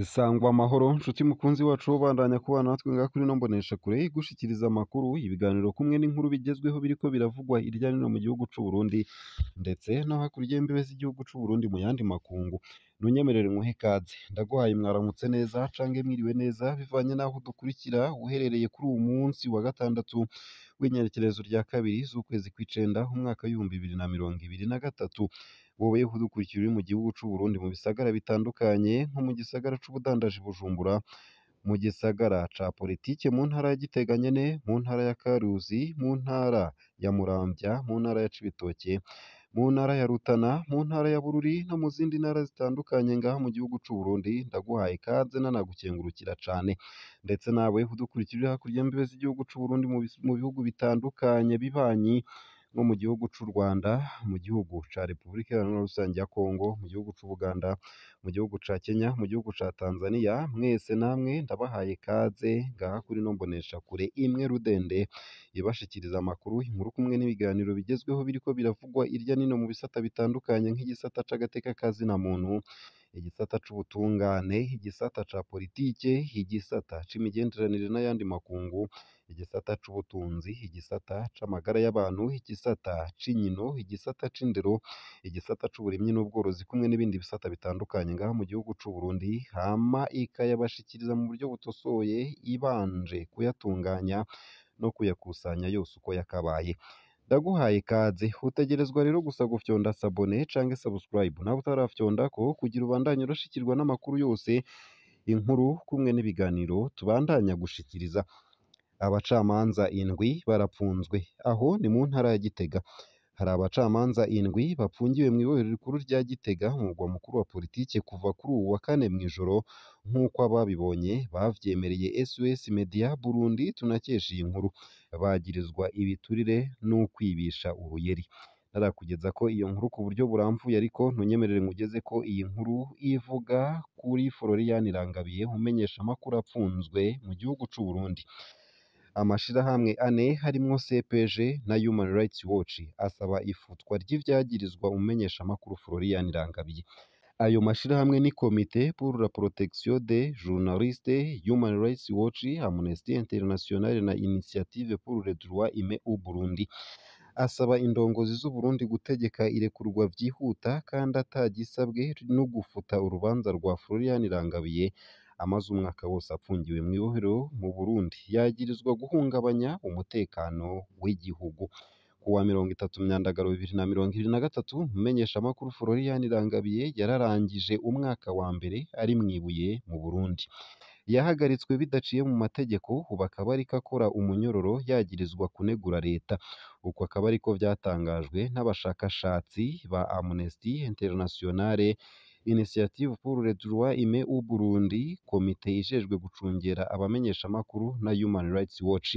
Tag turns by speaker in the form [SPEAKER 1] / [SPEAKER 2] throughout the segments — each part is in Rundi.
[SPEAKER 1] Sangwa amahoro nshuti mukunzi wacu ubandanya kubana natwe ngaha kuri ino mboneshakure igushikiriza amakuru ibiganiro kumwe n'inkuru bigezweho biriko biravugwa irya nino mu gihugu c'u Burundi ndetse no hakurya y'imbibe z'igihugu c'u Burundi mu yandi makungu. Ntunyemerere nkuhe ikaze ndaguhaye mwaramutse neza cange mwiriwe neza bivanye n'aho dukurikira uherereye kuri uwu munsi wa gatandatu w'inyerekerezo rya kabiri z'ukwezi kw'icenda umwaka w'ibihumbi bibiri na mirongo ibiri na gatatu. Wowe udukurikira uri mu gihugu c'u Burundi mu bisagara bitandukanye nko mu gisagara c'ubudandaji Bujumbura, mu gisagara ca politike mu ntara ya Gitega nyene, mu ntara ya Karuzi, mu ntara ya Muramvya, mu ntara ya Cibitoke, mu ntara ya Rutana, mu ntara ya Bururi no mu zindi ntara zitandukanye ngaha mu gihugu c'u Burundi. Ndaguhaye ikaze nanagukengurukira cane ndetse nawe udukurikira uri hakurya y'imbibe z'igihugu c'u Burundi mu bihugu bitandukanye bibanyi nko mu gihugu c'u Rwanda, mu gihugu ca Repubulika Iharanira Rusangi ya Kongo, mu gihugu c'Ubuganda, mu gihugu ca Kenya, mu gihugu ca Tanzania. Mwese namwe ndabahaye ikaze ngaha kuri ino mboneshakure imwe rudende ibashikiriza amakuru, inkuru kumwe n'ibiganiro bigezweho biriko biravugwa irya nino mu bisata bitandukanye nk'igisata c'agateka ka zina muntu, igisata c'ubutungane, igisata ca politike, igisata c'imigenderanire n'ayandi makungu, igisata c'ubutunzi, igisata c'amagara y'abantu, igisata c'inkino, igisata c'indero, igisata c'uburimyi n'ubworozi kumwe n'ibindi bisata bitandukanye ngaha mu gihugu c'u Burundi, hama ikayabashikiriza mu buryo butosoye ibanje kuyatunganya no kuyakusanya yose uko yakabaye. Ndaguhaye ikaze utegerezwa rero gusa gufyonda sabone canke subscribe nawe utarafyondako kugira ubandanye urashikirwa n'amakuru yose, inkuru kumwe n'ibiganiro tubandanya gushikiriza. Abacamanza indwi barapfunzwe aho ni mu ntara ya Gitega. Hari abacamanza indwi bapfungiwe mw'ibohero rikuru rya Gitega mu murwa mukuru wa politike kuva kuri uwu wa kane mw'ijoro nk'uko ababibonye bavyemereye SOS Media Burundi tunakesha iyi nkuru. Bagirizwa ibiturire n'ukwibisha uruyeri. Narakugeza ko iyo nkuru ku buryo buramvuye ariko ntunyemerere nkugeze ko iyi nkuru ivuga kuri Florian Irangabiye umenyesha amakuru apfunzwe mu gihugu c'u Burundi. Amashirahamwe ane harimwo CPG na Human Rights Watch asaba ifutwa ry'ivyagirizwa umenyesha amakuru Florian Irangabiye. Ayo mashirahamwe ni Comité pour la Protection des Journalistes, Human Rights Watch, Amnesty International na Initiative pour le Droit Humain au Burundi. Asaba indongozi z'u Burundi gutegeka irekurwa vyihuta kandi atagisabwe no gufuta urubanza rwa Florian Irangabiye amaze umwaka wose apfungiwe mw'ibohero mu Burundi yagirizwa guhungabanya umutekano w'igihugu. Kuwa 30 Myandagaro 2023 umenyesha amakuru Florian Irangabiye yararangije umwaka wa mbere ari mw'ibuye mu Burundi. Yahagaritswe bidaciye mu mategeko ubu akaba ariko akora umunyororo yagirizwa kunegura leta. Uko akaba ariko vyatangajwe n'abashakashatsi ba Amnesty International, Initiative pour le Droit Humain au Burundi, komite ijejwe gucungera abamenyesha amakuru na Human Rights Watch.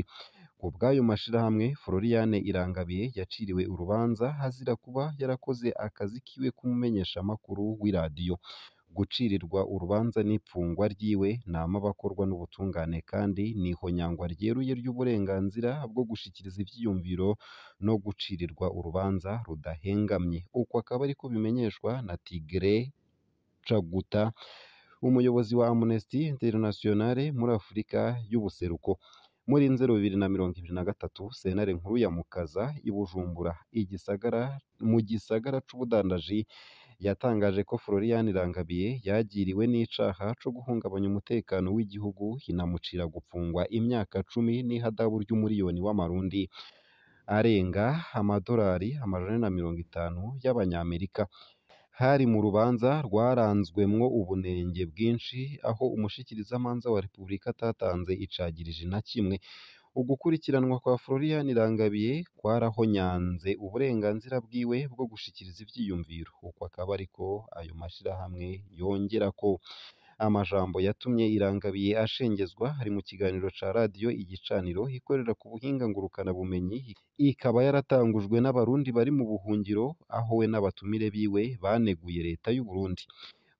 [SPEAKER 1] Ku bw'ayo mashirahamwe Florian Irangabiye yaciriwe urubanza hazira kuba yarakoze akazi kiwe k'umumenyesha amakuru w'iradiyo. Gucirirwa urubanza n'ipfungwa ryiwe nama bakorwa n'ubutungane kandi n'ihonyangwa ryeruye ry'uburenganzira bwo gushikiriza ivyiyumviro no gucirirwa urubanza rudahengamye. Uko akaba ariko bimenyeshwa na Tigre Chaguta, umuyobozi wa Amnesty International muri Afurika y'ubuseruko. Muri Nzero 2023 sentare nkuru ya Mukaza i Bujumbura mu gisagara c'ubudandaji yatangaje ko Florian Irangabiye yagiriwe n'icaha co guhungabanya umutekano w'igihugu, inamucira gupfungwa imyaka 10 n'ihadabu ry'umuriyoni w'amarundi arenga amadolari 150 y'abanyamerika. Hari mu rubanza rwaranzwemwo ubunenge bwinshi aho umushikirizamanza wa Repubulika atatanze icagirije na kimwe. Ugukurikiranwa kwa Florian Irangabiye kwarahonyanze uburenganzira bwiwe bwo gushikiriza ivyiyumviro. Uko akaba ariko ayo mashirahamwe yongerako. Amajambo yatumye Irangabiye ashengezwa hari mu kiganiro ca radiyo Igicaniro ikorera ku buhinga ngurukana bumenyi, ikaba yaratangujwe n'abarundi bari mu buhungiro aho we n'abatumire biwe baneguye leta y'u Burundi.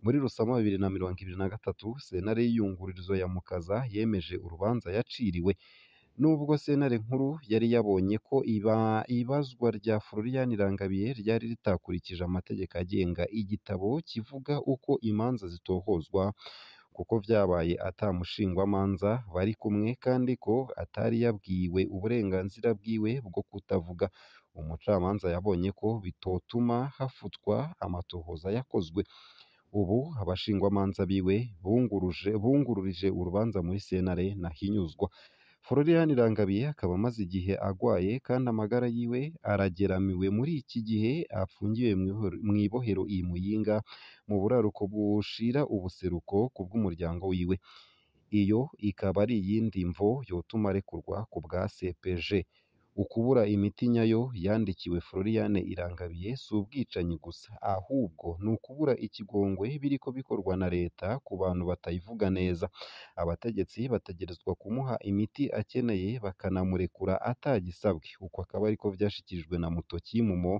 [SPEAKER 1] Muri Rusama 2023 sentare y'iyungururizo ya Mukaza yemeje urubanza yaciriwe. Nubwo sentare nkuru yari yabonye ko ibazwa rya Florian Irangabiye ryari ritakurikije amategeko agenga igitabo kivuga uko imanza zitohozwa, kuko vyabaye ata mushingwamanza bari kumwe kandi ko atari yabwiwe uburenganzira bwiwe bwo kutavuga. Umucamanza yabonye ko bitotuma hafutwa amatohoza yakozwe. Ubu abashingwamanza biwe bungururije urubanza muri sentare Ntahinyuzwa. Florian Irangabiye akaba amaze igihe agwaye kandi amagara yiwe arageramiwe muri iki gihe apfungiwe mw'ibohero i Muyinga mu buraruko bushira ubuseruko kubw'umuryango wiwe. Iyo ikaba ari iyindi mvo yotuma arekurwa ku bwa CPG. Ukubura imiti nyayo yandikiwe Florian Irangabiye si ubwicanyi gusa, ahubwo ni ukubura ikigongwe biriko bikorwa na leta ku bantu batayivuga neza. Abategetsi bategerezwa kumuha imiti akeneye bakanamurekura atagisabwe. Uko akaba ariko vyashikirijwe na Mutoki Mumo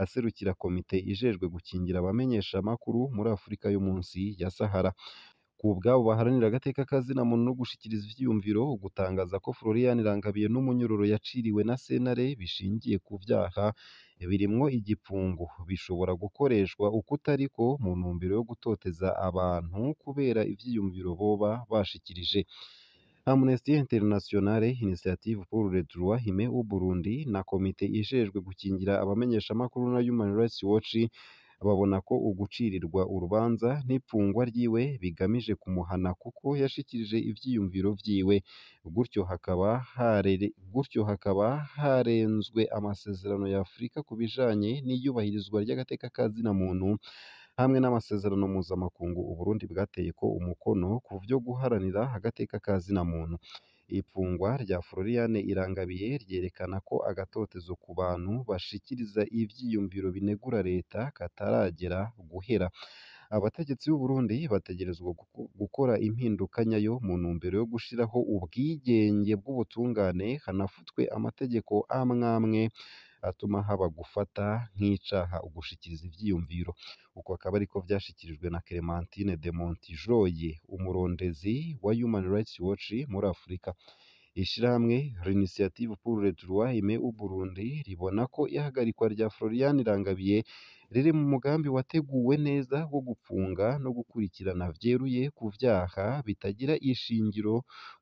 [SPEAKER 1] aserukira komite ijejwe gukingira abamenyeshamakuru muri Afurika yo munsi ya Sahara. Ku bwabo baharanira agateka k'azina muntu no gushikiriza ivyiyumviro, gutangaza ko Florian Irangabiye n'umunyororo yaciriwe na sentare bishingiye ku vyaha birimwo igipfungu bishobora gukoreshwa ukutariko mu ntumbero yo gutoteza abantu kubera ivyiyumviro boba bashikirije. Amnesty International, Initiative pour le droit humain au Burundi na komite ijejwe gukingira abamenyeshamakuru na Human Rights Watch babona ko ugucirirwa urubanza n'ipfungwa ryiwe bigamije kumuhana kuko yashikirije ivyiyumviro vyiwe, gutyo hakaba harenzwe amasezerano ya Afurika ku bijanye n'iyubahirizwa ry'agateka k'azina muntu hamwe n'amasezerano mpuzamakungu Uburundi bwateyeko umukono ku vyo guharanira agateka k'azina muntu. Ifungwa rya Florian Irangabiye ryerekana ko agatotezo ku bantu bashikiriza ivyiyumviro binegura leta kataragera guhera. Abategetsi b'u Burundi bategerezwa gukora impinduka nyayo mu ntumbero yo gushiraho ubwigenge bw'ubutungane, hanafutwe amategeko amwe atuma haba gufata nk'icaha ugushikiriza ivyiyumviro. Uko akaba ariko vyashikirijwe na Clementine de Montijoye, umurondezi wa Human Rights Watch muri Afurika. Ishirahamwe l'Initiative pour le droit humain au Burundi ribona ko ihagarikwa rya Florian Irangabiye riri mu mugambi wateguwe neza wo gupfunga no gukurikirana vyeruye ku vyaha bitagira ishingiro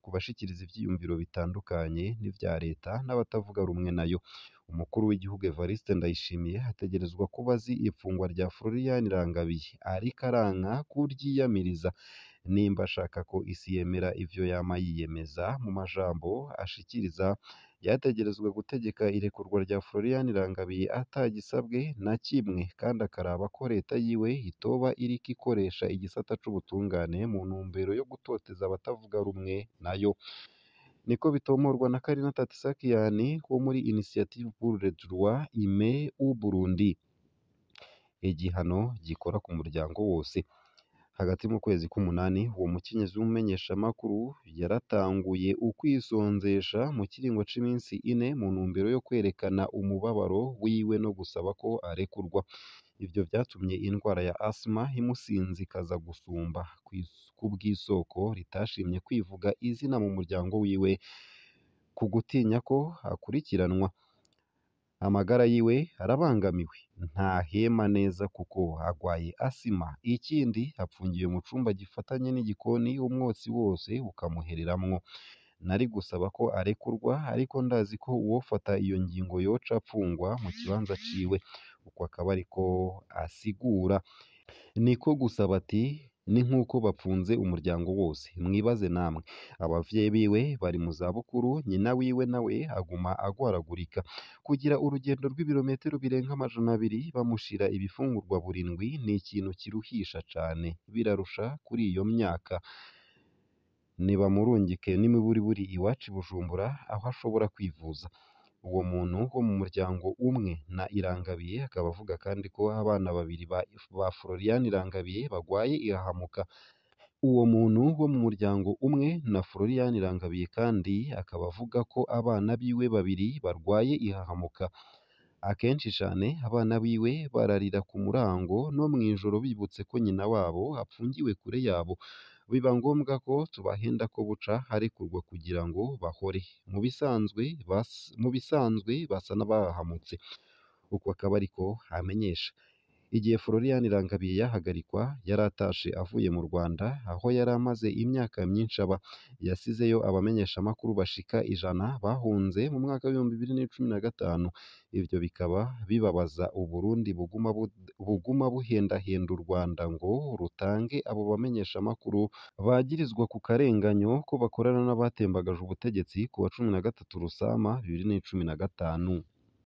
[SPEAKER 1] ku bashikiriza ivyiyumviro bitandukanye n'ivya leta n'abatavuga rumwe nayo. Umukuru w'igihugu Evariste Ndayishimiye ategerezwa kuba azi ifungwa rya Florian Irangabiye ariko aranka kuryiyamiriza. Nimba ashaka ko isi yemera ivyo yama yiyemeza mu majambo ashikiriza, yategerezwa gutegeka irekurwa rya Florian Irangabiye atagisabwe na kimwe kandi akaraba ko leta yiwe itoba iriko ikoresha igisata c'ubutungane mu ntumbero yo gutoteza abatavuga rumwe nayo. Niko bitomorwa na Karina Tatisakian wo muri Initiative pour le droit humain au Burundi. Igihano gikora ku muryango wose. Hagati mu kwezi k'umunani uwo mukenyezi w'umumenyeshamakuru yaratanguye ukwisonzesha mu kiringo c'iminsi 4 mu ntumbero yo kwerekana umubabaro wiwe no gusaba ko arekurwa. Ivyo vyatumye indwara ya asima imusinzikaza gusumba kubw'isoko ritashimye kwivuga izina mu muryango wiwe ku gutinya ko akurikiranwa. Amagara yiwe arabangamiwe, ntahema neza kuko agwaye asima. Ikindi apfungiwe mu cumba gifatanye n'igikoni, umwotsi wose ukamuhereramwo. Nari gusaba ko arekurwa ariko ndazi ko uwofata iyo ngingo yoca apfungwa mu kibanza ciwe. Uko akaba ariko asigura. Niko gusaba ati ni nk'uko bapfunze umuryango wose. Mwibaze namwe, abavyeyi biwe bari mu zabukuru, nyina wiwe nawe aguma agwaragurika. Kugira urugendo rw'ibirometero birenga 200 bamushira ibifungurwa burindwi ni ikintu kiruhisha cane, birarusha kuri iyo myaka. Nibamurungike n'imiburiburi iwacu i Bujumbura aho ashobora kwivuza. Uwo muntu wo mu muryango umwe na Irangabiye akaba avuga kandi ko abana babiri ba Florian Irangabiye bagwaye ihahamuka. Uwo muntu wo mu muryango umwe na Florian Irangabiye kandi akaba avuga ko abana biwe babiri barwaye ihahamuka. Akenshi cane abana biwe bararira ku murango no mw'ijoro bibutse ko nyina wabo apfungiwe kure yabo. Biba ngombwa ko tubahenda ko buca arekurwa kugira ngo bahore. Mu bisanzwe basa n'abahahamutse. Uko akaba ariko amenyesha. igihe Florian Rangabiye yahagarikwa yari atashe avuye mu Rwanda aho yari amaze imyaka myinshi aba, yasizeyo abamenyeshamakuru bashika 100 bahunze mu mwaka w'ibihumbi 2015, ivyo bikaba bibabaza Uburundi buguma buhendahenda u Rwanda ngo rutange abo bamenyeshamakuru bagirizwa ku karenganyo ko bakorana n'abatembagaje ubutegetsi ku wa 13 Rusama 2015.